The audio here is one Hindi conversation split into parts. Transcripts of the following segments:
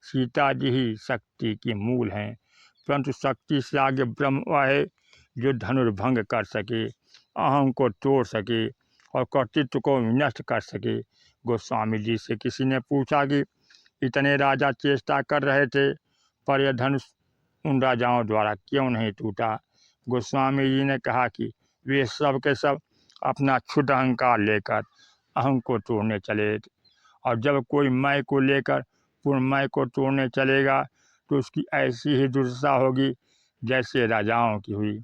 सीता जी ही शक्ति की मूल हैं, परंतु शक्ति से आगे ब्रह्म वह है जो धनुर्भंग कर सके, अहम को तोड़ सके और कर्तृत्व को नष्ट कर सके। गोस्वामी जी से किसी ने पूछा कि इतने राजा चेष्टा कर रहे थे, पर यह धनुष उन राजाओं द्वारा क्यों नहीं टूटा। गोस्वामी जी ने कहा कि वे सब के सब अपना क्षुद्र अहंकार लेकर अहम को तोड़ने चले, और जब कोई मैं को लेकर पूर्ण मैं को तोड़ने चलेगा तो उसकी ऐसी ही दुर्दशा होगी जैसे राजाओं की हुई।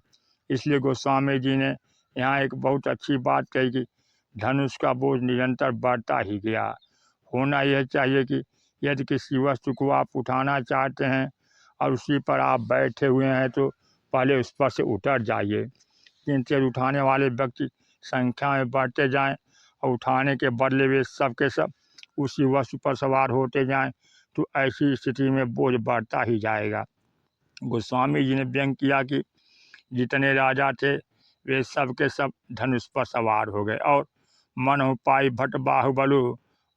इसलिए गोस्वामी जी ने यहाँ एक बहुत अच्छी बात कही कि धनुष का बोझ निरंतर बढ़ता ही गया। होना यह चाहिए कि यदि किसी वस्तु को आप उठाना चाहते हैं और उसी पर आप बैठे हुए हैं तो पहले उस पर से उतर जाइए, किंतु उठाने वाले व्यक्ति संख्या में बढ़ते जाएं और उठाने के बदले वे सब के सब उसी वस्तु पर सवार होते जाएं तो ऐसी स्थिति में बोझ बढ़ता ही जाएगा। गोस्वामी जी ने व्यंग किया कि जितने राजा थे वे सब के सब धनुष पर सवार हो गए और मन हो पाई भट बाहुबलु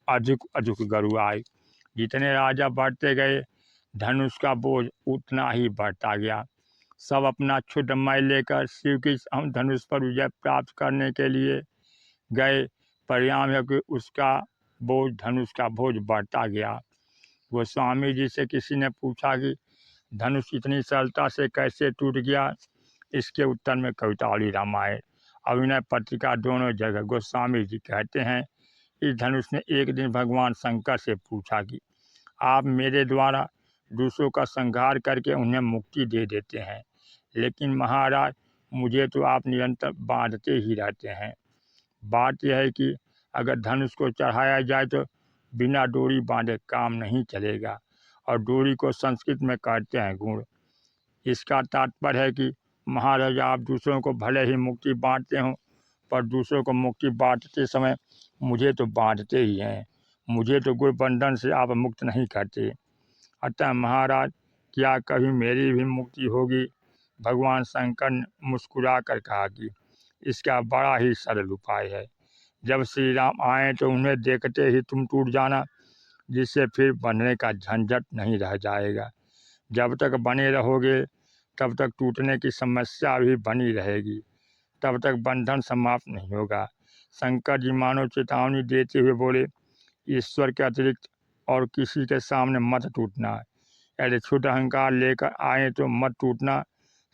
अधिक अधिक गरु आए। जितने राजा बढ़ते गए धनुष का बोझ उतना ही बढ़ता गया। सब अपना क्षुद्र मैं लेकर शिव की हम धनुष पर विजय प्राप्त करने के लिए गए। परिणाम है कि उसका बोझ धनुष का बोझ बढ़ता गया। गोस्वामी जी से किसी ने पूछा कि धनुष इतनी सरलता से कैसे टूट गया। इसके उत्तर में कवितावली रामायण अभिनय पत्रिका दोनों जगह गोस्वामी जी कहते हैं, इस धनुष ने एक दिन भगवान शंकर से पूछा कि आप मेरे द्वारा दूसरों का संहार करके उन्हें मुक्ति दे देते हैं, लेकिन महाराज मुझे तो आप निरंतर बांधते ही रहते हैं। बात यह है कि अगर धनुष को चढ़ाया जाए तो बिना डोरी बांधे काम नहीं चलेगा, और डोरी को संस्कृत में कहते हैं गुण। इसका तात्पर्य है कि महाराज आप दूसरों को भले ही मुक्ति बांटते हों, पर दूसरों को मुक्ति बांटते समय मुझे तो बांधते ही हैं, मुझे तो गुण बंधन से आप मुक्त नहीं करते। अतः महाराज क्या कभी मेरी भी मुक्ति होगी। भगवान शंकर ने मुस्कुरा कर कहा कि इसका बड़ा ही सरल उपाय है। जब श्री राम आए तो उन्हें देखते ही तुम टूट जाना, जिससे फिर बनने का झंझट नहीं रह जाएगा। जब तक बने रहोगे तब तक टूटने की समस्या भी बनी रहेगी, तब तक बंधन समाप्त नहीं होगा। शंकर जी मानो चेतावनी देते हुए बोले, ईश्वर के अतिरिक्त और किसी के सामने मत टूटना। यदि क्षुद्र अहंकार लेकर आए तो मत टूटना।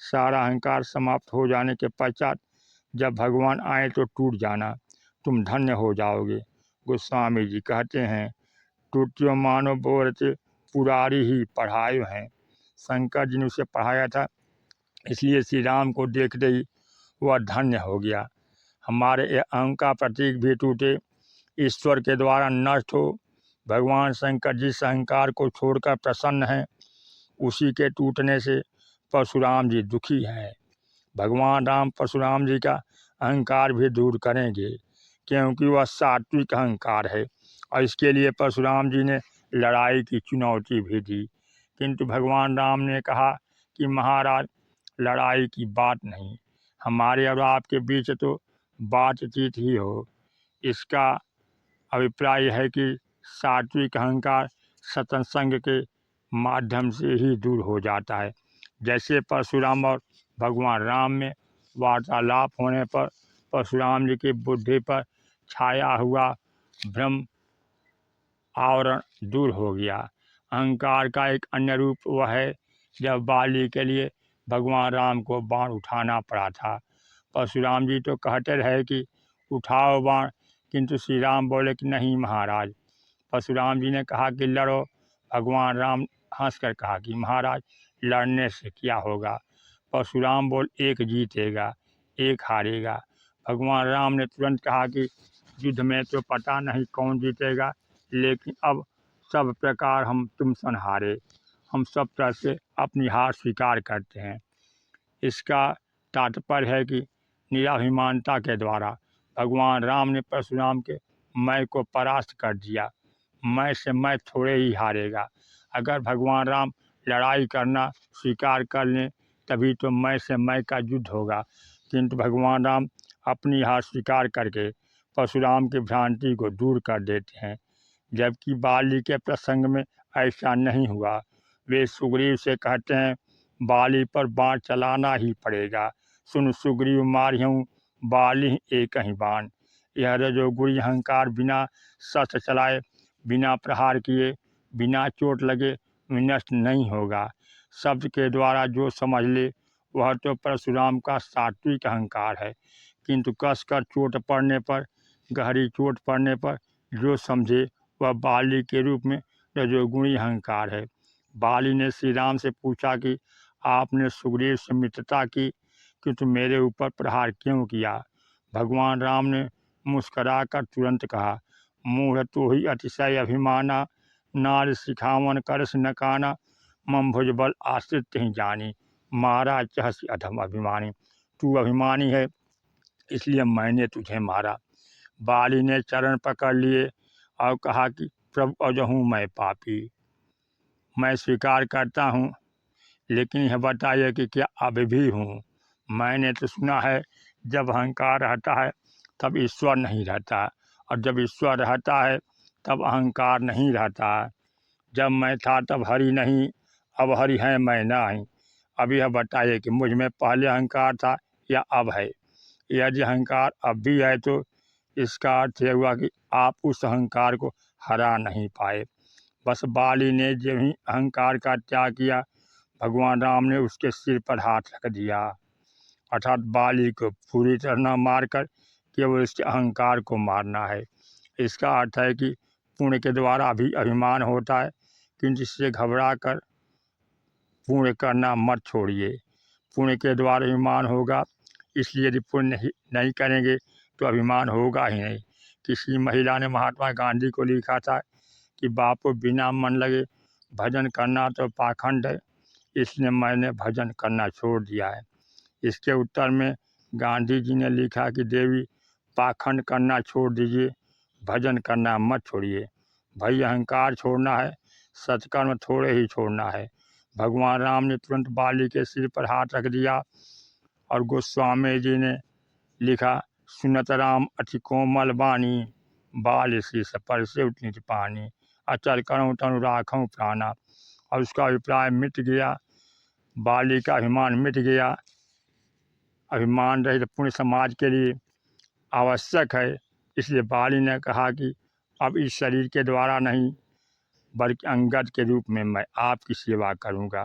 सारा अहंकार समाप्त हो जाने के पश्चात जब भगवान आए तो टूट जाना, तुम धन्य हो जाओगे। गोस्वामी जी कहते हैं, टूटियो मानो बोरते पुरारी ही पढ़ाए हैं। शंकर जी ने उसे पढ़ाया था, इसलिए श्री राम को देखते ही वह धन्य हो गया। हमारे ये अहंकार प्रतीक भी टूटे, ईश्वर के द्वारा नष्ट हो। भगवान शंकर जिस अहंकार को छोड़कर प्रसन्न हैं, उसी के टूटने से परशुराम जी दुखी हैं। भगवान राम परशुराम जी का अहंकार भी दूर करेंगे, क्योंकि वह सात्विक अहंकार है, और इसके लिए परशुराम जी ने लड़ाई की चुनौती भी दी। किंतु भगवान राम ने कहा कि महाराज लड़ाई की बात नहीं, हमारे और आपके बीच तो बातचीत ही हो। इसका अभिप्राय है कि सात्विक अहंकार सत्संग के माध्यम से ही दूर हो जाता है। जैसे परशुराम और भगवान राम में वार्तालाप होने पर परशुराम जी की बुद्धि पर छाया हुआ भ्रम आवरण दूर हो गया। अहंकार का एक अन्य रूप वह है जब बाली के लिए भगवान राम को बाण उठाना पड़ा था। परशुराम जी तो कहते रहे कि उठाओ बाण, किंतु श्री राम बोले कि नहीं महाराज। परशुराम जी ने कहा कि लड़ो। भगवान राम हंसकर कहा कि महाराज लड़ने से क्या होगा। परशुराम बोल, एक जीतेगा एक हारेगा। भगवान राम ने तुरंत कहा कि युद्ध में तो पता नहीं कौन जीतेगा, लेकिन अब सब प्रकार हम तुम सन हारे, हम सब तरह से अपनी हार स्वीकार करते हैं। इसका तात्पर्य है कि निराभिमानता के द्वारा भगवान राम ने परशुराम के मैं को परास्त कर दिया। मैं से मैं थोड़े ही हारेगा। अगर भगवान राम लड़ाई करना स्वीकार कर लें तभी तो मैं से मैं का युद्ध होगा, किंतु भगवान राम अपनी हार स्वीकार करके परशुराम की भ्रांति को दूर कर देते हैं। जबकि बाली के प्रसंग में ऐसा नहीं हुआ। वे सुग्रीव से कहते हैं, बाली पर बाण चलाना ही पड़ेगा। सुन सुग्रीव मारियहूँ बाली एक ही बाण। यह रजोगुणी अहंकार बिना शस्त्र चलाए, बिना प्रहार किए, बिना चोट लगे विनष्ट नहीं होगा। शब्द के द्वारा जो समझ ले वह तो परशुराम का सात्विक अहंकार है, किंतु कसकर चोट पड़ने पर, गहरी चोट पड़ने पर जो समझे वह बाली के रूप में रजोगुणी अहंकार है। बाली ने श्री राम से पूछा कि आपने सुग्रीव से मित्रता की, किंतु मेरे ऊपर प्रहार क्यों किया? भगवान राम ने मुस्कराकर तुरंत कहा, मूढ़ तो ही अतिशय अभिमाना, नार सिखावन करस नकाना, मम भुज बल आश्रित ही जानी, मारा चहसी अधम अभिमानी। तू अभिमानी है इसलिए मैंने तुझे मारा। बाली ने चरण पकड़ लिए और कहा कि प्रभु अजहूँ मैं पापी, मैं स्वीकार करता हूँ, लेकिन यह बताइए कि क्या अभी भी हूँ? मैंने तो सुना है जब अहंकार रहता है तब ईश्वर नहीं रहता, और जब ईश्वर रहता है तब अहंकार नहीं रहता। जब मैं था तब हरि नहीं, अब हरि है मैं नहीं। अब यह बताइए कि मुझ में पहले अहंकार था या अब है? यदि अहंकार अब भी है तो इसका अर्थ यह हुआ कि आप उस अहंकार को हरा नहीं पाए। बस बाली ने जब ही अहंकार का त्याग किया, भगवान राम ने उसके सिर पर हाथ रख दिया, अर्थात बाली को पूरी तरह न मारकर केवल उसके अहंकार को मारना है। इसका अर्थ है कि पुण्य के द्वारा भी अभिमान होता है, किंतु इससे घबरा कर पुण्य करना मत छोड़िए। पुण्य के द्वारा अभिमान होगा, इसलिए यदि पुण्य नहीं करेंगे तो अभिमान होगा ही नहीं। किसी महिला ने महात्मा गांधी को लिखा था कि बापू बिना मन लगे भजन करना तो पाखंड है, इसलिए मैंने भजन करना छोड़ दिया है। इसके उत्तर में गांधी जी ने लिखा कि देवी, पाखंड करना छोड़ दीजिए, भजन करना मत छोड़िए। भाई अहंकार छोड़ना है, सत्कर्म थोड़े ही छोड़ना है। भगवान राम ने तुरंत बाली के सिर पर हाथ रख दिया और गोस्वामी जी ने लिखा, सुनत राम अति कोमल बानी, बाल शीस पर से उठनित पानी, अचल करूँ तनु राखूं प्राणा। और उसका अभिप्राय मिट गया, बाली का अभिमान मिट गया। अभिमान रहित पुण्य समाज के लिए आवश्यक है, इसलिए बाली ने कहा कि अब इस शरीर के द्वारा नहीं बल्कि अंगद के रूप में मैं आपकी सेवा करूंगा।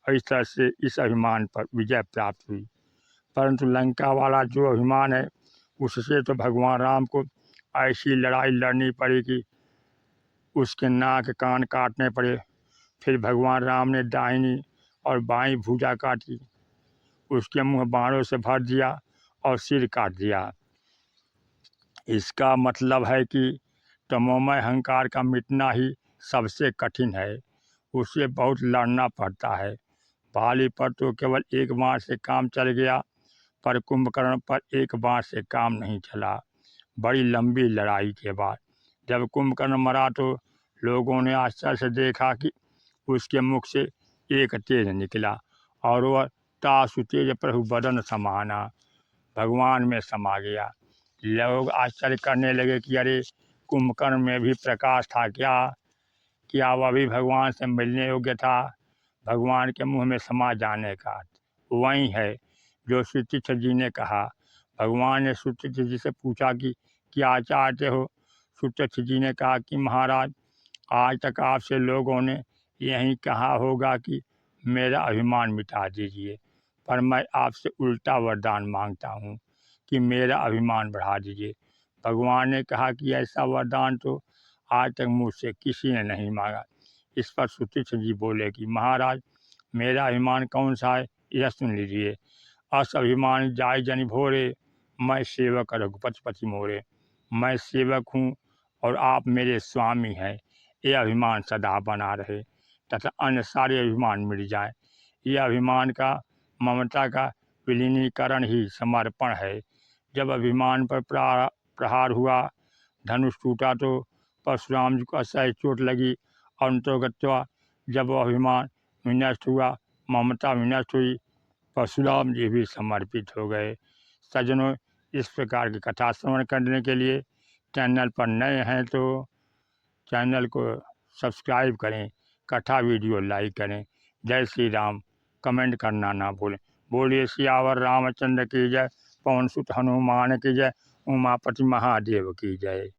और इस तरह से इस अभिमान पर विजय प्राप्त हुई। परंतु लंका वाला जो अभिमान है, उससे तो भगवान राम को ऐसी लड़ाई लड़नी पड़ी कि उसके नाक कान काटने पड़े। फिर भगवान राम ने दाहिनी और बाईं भुजा काटी, उसके मुंह बाणों से भर दिया और सिर काट दिया। इसका मतलब है कि तमोमय अहंकार का मिटना ही सबसे कठिन है, उससे बहुत लड़ना पड़ता है। बाली पर तो केवल एक बाण से काम चल गया, पर कुंभकर्ण पर एक बाण से काम नहीं चला। बड़ी लंबी लड़ाई के बाद जब कुंभकर्ण मरा तो लोगों ने आश्चर्य से देखा कि उसके मुख से एक तेज निकला और वह तासु तेज प्रभु बदन समाना, भगवान में समा गया। लोग आश्चर्य करने लगे कि अरे, कुंभकर्ण में भी प्रकाश था क्या वह भी भगवान से मिलने योग्य था? भगवान के मुंह में समा जाने का वही है जो सुतीक्ष जी ने कहा। भगवान ने सुतीक्ष जी से पूछा कि क्या चाहते हो? सुतीक्ष जी ने कहा कि महाराज, आज तक आपसे लोगों ने यही कहा होगा कि मेरा अभिमान मिटा दीजिए, पर मैं आपसे उल्टा वरदान मांगता हूँ कि मेरा अभिमान बढ़ा दीजिए। भगवान ने कहा कि ऐसा वरदान तो आज तक मुझसे किसी ने नहीं मांगा। इस पर सुतीक्ष जी बोले कि महाराज, मेरा अभिमान कौन सा है यह सुन लीजिए। अस अभिमान जाय जनि भोरे, मैं सेवक रघुपति पति मोरे। मैं सेवक हूँ और आप मेरे स्वामी हैं, ये अभिमान सदा बना रहे तथा अन्य सारे अभिमान मिट जाए। यह अभिमान का, ममता का विलीनीकरण ही समर्पण है। जब अभिमान पर प्रहार हुआ, धनुष टूटा तो परशुराम जी को असह्य चोट लगी और अंतर्गत्वा जब वह अभिमान विनष्ट हुआ, ममता विनष्ट हुई, परशुराम जी भी समर्पित हो गए। सज्जनों, इस प्रकार की कथा श्रवण करने के लिए चैनल पर नए हैं तो चैनल को सब्सक्राइब करें, कथा वीडियो लाइक करें। जय श्री राम, कमेंट करना ना भूलें। बोलिए सियावर रामचंद्र की जय, पवन सुत हनुमान की जय, उमापति महादेव की जय।